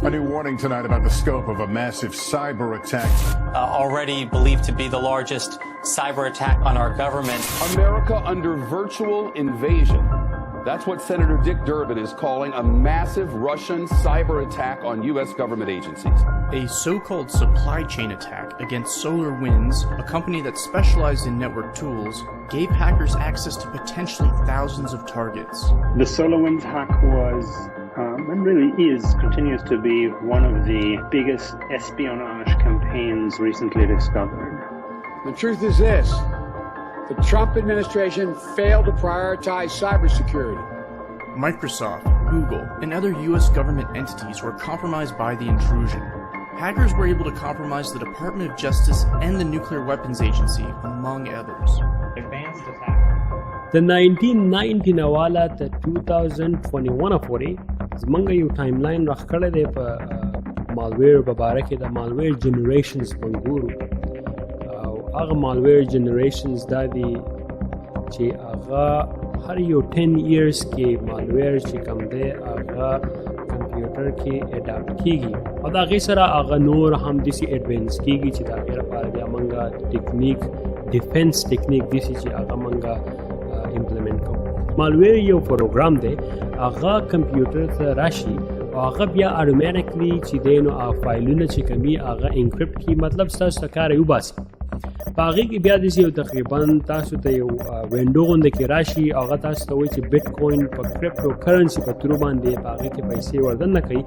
A new warning tonight about the scope of a massive cyber attack. Already believed to be the largest cyber attack on our government. America under virtual invasion. That's what Senator Dick Durbin is calling a massive Russian cyber attack on U.S. government agencies. A so-called supply chain attack against SolarWinds, a company that specialized in network tools, gave hackers access to potentially thousands of targets. The SolarWinds hack was, and really continues to be one of the biggest espionage campaigns recently discovered. The truth is this: the Trump administration failed to prioritize cybersecurity. Microsoft, Google, and other U.S. government entities were compromised by the intrusion. Hackers were able to compromise the Department of Justice and the Nuclear Weapons Agency, among others. Advanced attack. The 1990 نواله ته 2021 پورې زمونږ یو ټایم لاین راخکړی دی په مالویر په باره کې د مالویر جنریشنز منګورو او هغه مالویر جنریشنز دا دي چې هغه هر یو 10 years کې مالویر چې کوم دی هغه کمپیوټر کې اډاپټ کیږي او دا غي سره هغه نور هم دسی ایڈوانس کیږي چې دا غیر لپاره بیا مونږه ټیکنیک ډیفنس ټیکنیک دسی چې هغه مونږه امپلیمنٹ کوو مالویر یو پروګرام دی هغه کمپیوټر ته راشي او هغه بیا اتوماتیکلی چې دینو فایلونه چې کمی هغه انکریپټ کی مطلب تاسو کار یو باسي باغی کې بیا د یو تقریبا تاسو ته یو وینډو غونډه کې راشي هغه تاسو ته وایي چې بیت کوین په کریپټو کرنسی په تر باندې باغی کې پیسې وردن نه کوي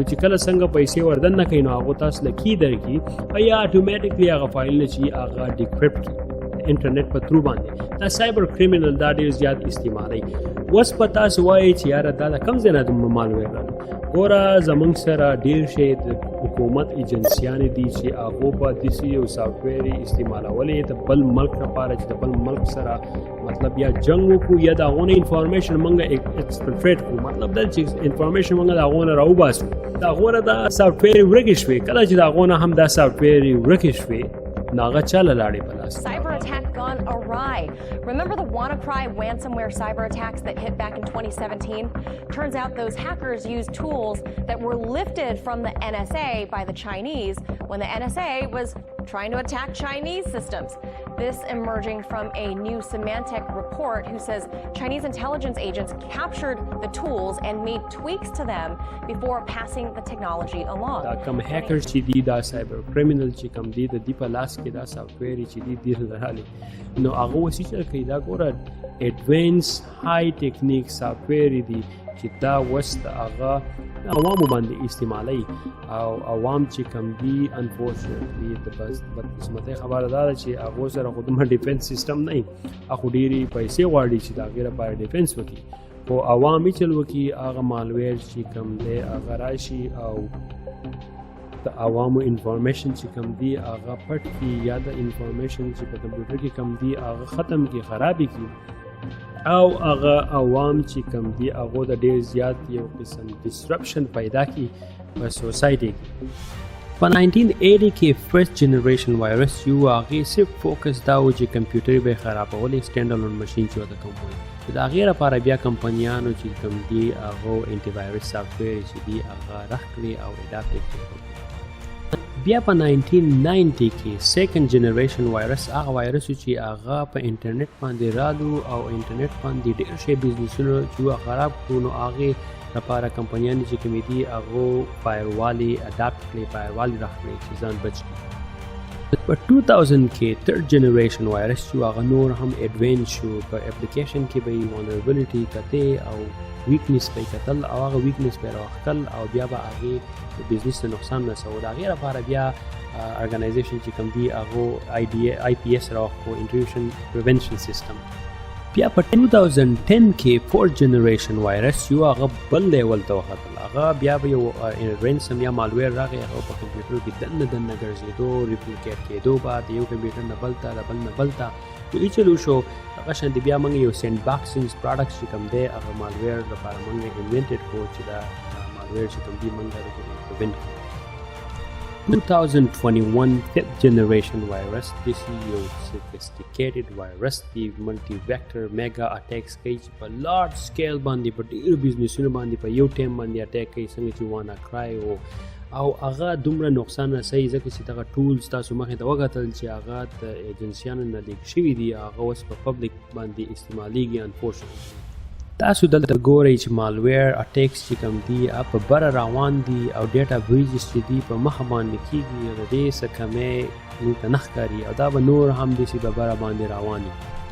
چې کله څنګه پیسې وردن نه کوي نو هغه تاسو لکی درکې یا اتوماتیکلی هغه فایل نه چې هغه ډیکریپټ کی انټرنیټ په تر باندې دا سایبر کریمینل دا ډیر زیات استعمالي وس پتا سوای چې یاره دا کم زنه د مالویر ګوره زمونږ سره ډیر شي د حکومت ایجنسیان دي چې هغه په دسی یو سافټویر استعمالولې د بل ملک لپاره چې د بل ملک سره مطلب یا جنگ وکړو یا دا غونه انفارمیشن مونږه ایکسپلټریټ کو مطلب دا چې انفارمیشن مونږه دا غونه راو باسو دا غونه دا سافټویر ورګښوي کله چې دا غونه هم دا سافټویر ورګښوي ناغه چاله لاړې بلاس Cyber attack gone awry. Remember the WannaCry ransomware cyber attacks that hit back in 2017? Turns out those hackers used tools that were lifted from the NSA by the Chinese when the NSA was trying to attack Chinese systems. This emerging from a new Symantec report who says Chinese intelligence agents captured the tools and made tweaks to them before passing the technology along. دا کوم هیکرز چې دي دا سایبر کریمینل چې کوم دي د دی په لاس کې دا سافټویر چې دي لرالي نو هغه وسې چې دا ګوره ایڈوانس های ټیکنیک سافټویر دي چې دا وست هغه عوامو باندې استعمالي او عوام چې کم دي انفورچونټلی د بس بدقسمتۍ خبره ده چې هغه سره خودمه ډیفنس سیستم نه اخو ډيري پیسې غواړي چې دا غیره په ډیفنس وکړي او عوامي چل وکړي هغه مالویر چې کم دی هغه راشي او د عوامو انفارمیشن چې کم دی هغه پټ کی یا د انفارمیشن چې په کمپیوټر کې کم دی هغه ختم کی خرابې کی او هغه عوام چې کم دی هغه د ډیر زیات یو قسم ډسرپشن پیدا کی په سوسایټي کې په 1980 کې فرست جنریشن وایرس یو هغه صرف فوکس دا و چې کمپیوټر به خرابول سټینډ الون ماشين چې وته کوم وي دا غیر لپاره بیا کمپنیانو چې کم دی هغه انټي وایرس سافټویر چې دی هغه راخلي او اډاپټ کړي بیا په 1990 کې سیکنډ جنریشن وایرس هغه وایرس چې هغه په انټرنیټ باندې رالو او انټرنیټ باندې ډېر شي بزنسونه چې خراب کړو هغه لپاره کمپنیانو چې کمیټي هغه فایروالي اډاپټ کړي فایروالي راخلي چې ځان بچ کړي په 2000 کې تھرد جنریشن وایرس چې هغه نور هم ایڈوانس شو په اپلیکیشن کې به vulnerability کته او ویکنس په کتل او هغه ویکنس په راخل او بیا به هغه بزنس ته نقصان نه سو دا غیر لپاره بیا ارګنایزیشن چې کوم دی هغه آی پی ایس راخو انټروژن پریونشن سیستم بیا په 2010 کې فورث جنریشن وایرس یو هغه بل لیول ته وختل هغه بیا به یو رینسم یا مالویر راغی هغه په کمپیوټر کې دنه ګرځېدو ریپلیکیټ کېدو بعد یو کمپیوټر نه بلتا بل نه بلتا نو چلو شو هغه شان دی بیا موږ یو سینډ باکسینګ پروډکټس چې کوم دی هغه مالویر لپاره موږ انوینټډ کو چې دا مالویر چې کوم دی موږ د پریونټ 2021 5th generation virus this is a sophisticated virus the multi-vector mega attacks کوي چې په large scale باندې په ډیرو بزنسونو باندې په یو ټیم باندې اٹیک کوي څنګه چې وانا کرای او هغه دومره نقصان رسوي ځکه چې دغه ټولز تاسو مخې ته وکتل چې هغه د ایجنسیانو نه لیک شوي دي هغه اوس په پبلک باندې استعمالیږي unfortunately تاسو دلته ګورئ چې malware attacks چې کوم دي په بره روان دي او ډیټا بریجز چې دي په مخه باندې کیږي او د دې څخه کمې موږ ته نه ښکاري او دا به نور هم داسې په بره باندې روان وي